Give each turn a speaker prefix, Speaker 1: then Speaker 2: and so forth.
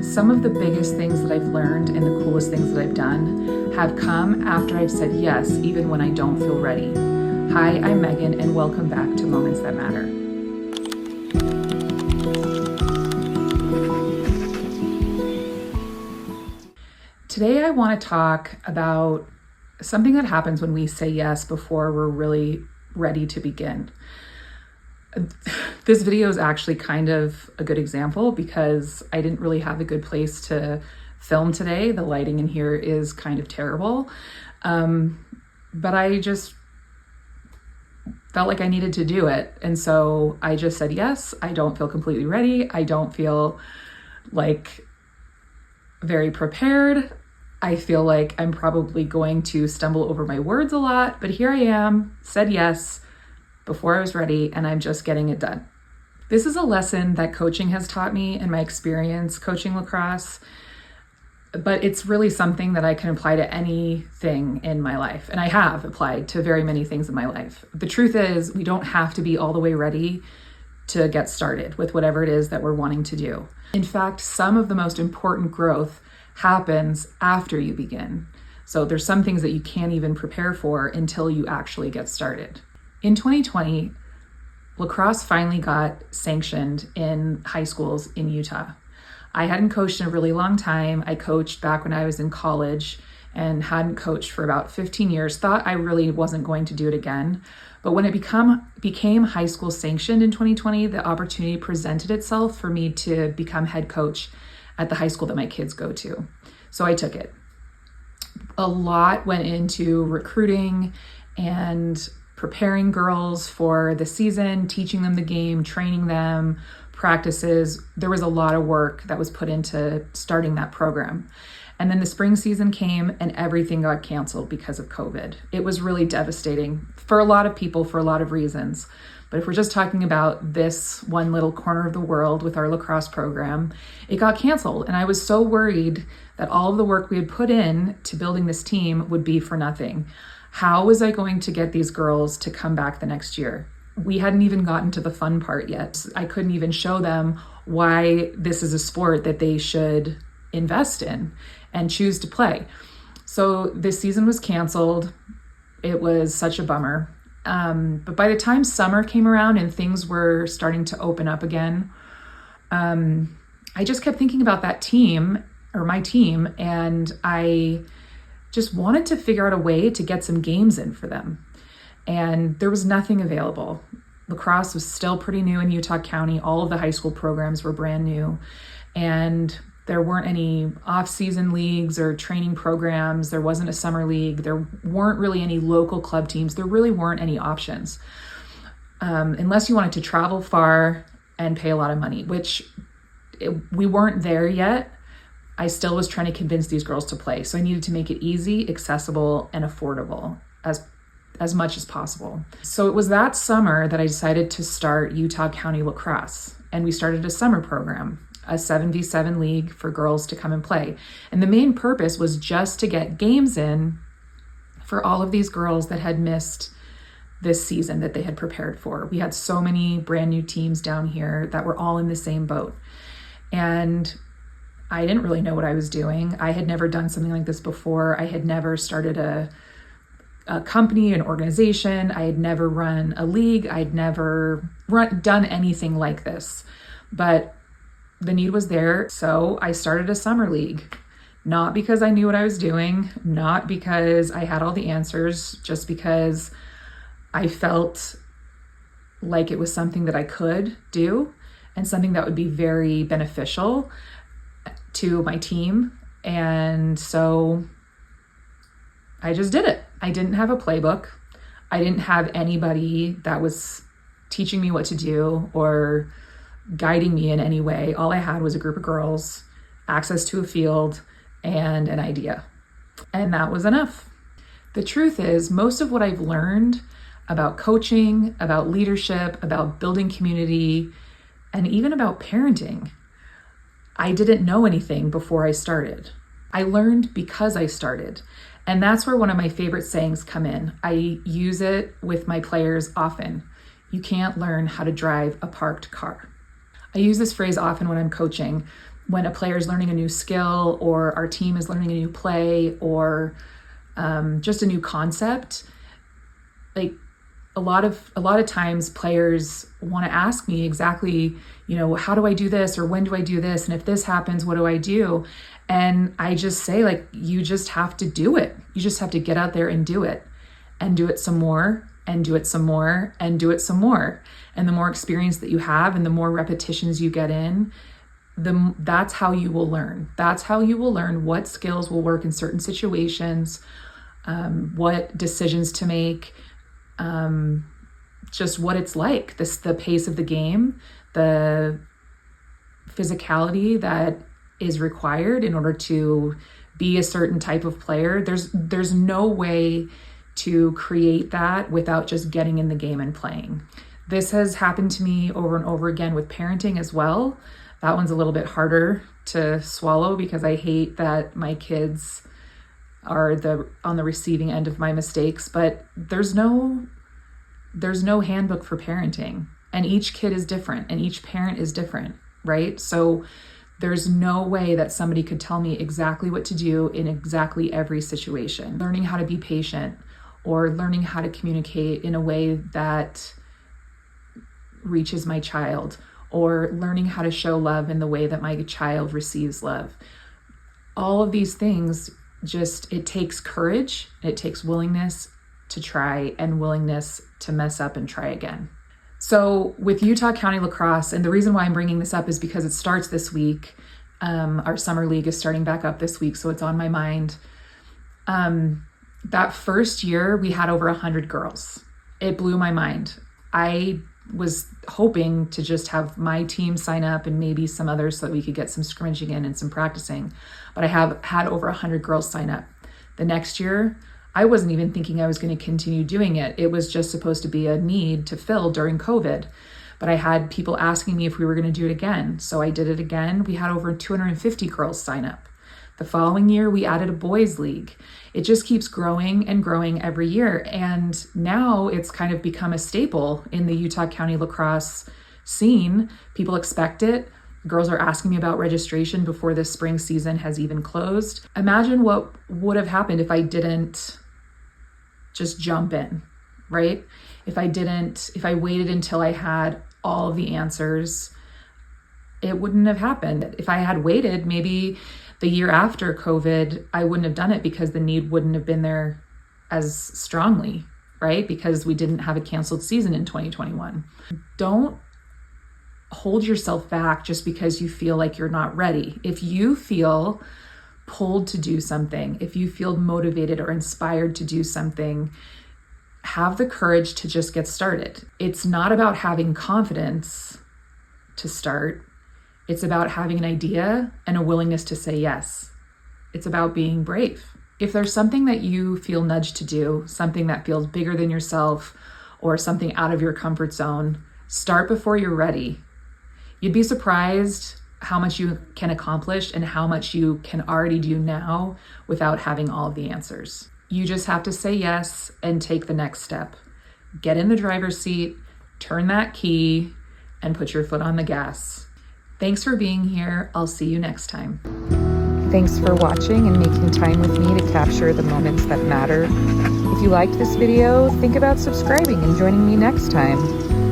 Speaker 1: Some of the biggest things that I've learned and the coolest things that I've done have come after I've said yes, even when I don't feel ready. Hi, I'm Megan, and welcome back to Moments That Matter. Today I want to talk about something that happens when we say yes before we're really ready to begin. This video is actually kind of a good example because I didn't really have a good place to film today. The lighting in here is kind of terrible, but I just felt like I needed to do it. And so I just said yes. I don't feel completely ready. I don't feel like very prepared. I feel like I'm probably going to stumble over my words a lot, but here I am, said yes before I was ready, and I'm just getting it done. This is a lesson that coaching has taught me in my experience coaching lacrosse, but it's really something that I can apply to anything in my life. And I have applied to very many things in my life. The truth is, we don't have to be all the way ready to get started with whatever it is that we're wanting to do. In fact, some of the most important growth happens after you begin. So there's some things that you can't even prepare for until you actually get started. In 2020, lacrosse finally got sanctioned in high schools in Utah. I hadn't coached in a really long time. I coached back when I was in college and hadn't coached for about 15 years, thought I really wasn't going to do it again. But when it became high school sanctioned in 2020, the opportunity presented itself for me to become head coach at the high school that my kids go to. So I took it. A lot went into recruiting and preparing girls for the season, teaching them the game, training them, practices. There was a lot of work that was put into starting that program. And then the spring season came and everything got canceled because of COVID. It was really devastating for a lot of people for a lot of reasons. But if we're just talking about this one little corner of the world with our lacrosse program, it got canceled. And I was so worried that all of the work we had put in to building this team would be for nothing. How was I going to get these girls to come back the next year? We hadn't even gotten to the fun part yet. I couldn't even show them why this is a sport that they should invest in and choose to play. So this season was canceled. It was such a bummer. But by the time summer came around and things were starting to open up again, I just kept thinking about that team or my team, and I just wanted to figure out a way to get some games in for them. And there was nothing available. Lacrosse was still pretty new in Utah County. All of the high school programs were brand new. And there weren't any off-season leagues or training programs. There wasn't a summer league. There weren't really any local club teams. There really weren't any options. Unless you wanted to travel far and pay a lot of money, which we weren't there yet. I still was trying to convince these girls to play. So I needed to make it easy, accessible, and affordable as much as possible. So it was that summer that I decided to start Utah County Lacrosse. And we started a summer program, a 7v7 league for girls to come and play. And the main purpose was just to get games in for all of these girls that had missed this season that they had prepared for. We had so many brand new teams down here that were all in the same boat. And I didn't really know what I was doing. I had never done something like this before. I had never started a company, an organization. I had never run a league. I'd never done anything like this. But the need was there, so I started a summer league. Not because I knew what I was doing, not because I had all the answers, just because I felt like it was something that I could do and something that would be very beneficial to my team. And so I just did it. I didn't have a playbook. I didn't have anybody that was teaching me what to do or guiding me in any way. All I had was a group of girls, access to a field, and an idea. And that was enough. The truth is, most of what I've learned about coaching, about leadership, about building community, and even about parenting, I didn't know anything before I started. I learned because I started. And that's where one of my favorite sayings come in. I use it with my players often. You can't learn how to drive a parked car. I use this phrase often when I'm coaching. when a player is learning a new skill, or our team is learning a new play, or just a new concept, like a lot of times players want to ask me exactly, how do I do this, or when do I do this, and if this happens, what do I do? And I just say, like, you just have to do it. You just have to get out there and do it some more, and do it some more, and do it some more. And the more experience that you have and the more repetitions you get in, that's how you will learn. That's how you will learn what skills will work in certain situations, what decisions to make, just what it's like, the pace of the game, the physicality that is required in order to be a certain type of player. There's no way to create that without just getting in the game and playing. This has happened to me over and over again with parenting as well. That one's a little bit harder to swallow because I hate that my kids are on the receiving end of my mistakes, but there's no handbook for parenting, and each kid is different and each parent is different, right? So there's no way that somebody could tell me exactly what to do in exactly every situation. Learning how to be patient, or learning how to communicate in a way that reaches my child, or learning how to show love in the way that my child receives love. All of these things, it takes courage, it takes willingness to try and willingness to mess up and try again. So with Utah County Lacrosse, and the reason why I'm bringing this up is because it starts this week. Our summer league is starting back up this week, so it's on my mind. That first year, we had over 100 girls. It blew my mind. I was hoping to just have my team sign up and maybe some others so that we could get some scrimmaging in and some practicing. But I have had over 100 girls sign up. The next year, I wasn't even thinking I was going to continue doing it. It was just supposed to be a need to fill during COVID. But I had people asking me if we were going to do it again. So I did it again. We had over 250 girls sign up. The following year, we added a boys league. It just keeps growing and growing every year. And now it's kind of become a staple in the Utah County lacrosse scene. People expect it. Girls are asking me about registration before this spring season has even closed. Imagine what would have happened if I didn't just jump in, right? If I waited until I had all of the answers, it wouldn't have happened. If I had waited, maybe the year after COVID, I wouldn't have done it because the need wouldn't have been there as strongly, right? Because we didn't have a canceled season in 2021. Don't hold yourself back just because you feel like you're not ready. If you feel pulled to do something, if you feel motivated or inspired to do something, have the courage to just get started. It's not about having confidence to start. It's about having an idea and a willingness to say yes. It's about being brave. If there's something that you feel nudged to do, something that feels bigger than yourself, or something out of your comfort zone, start before you're ready. You'd be surprised how much you can accomplish and how much you can already do now without having all of the answers. You just have to say yes and take the next step. Get in the driver's seat, turn that key, and put your foot on the gas. Thanks for being here. I'll see you next time. Thanks for watching and making time with me to capture the moments that matter. If you liked this video, think about subscribing and joining me next time.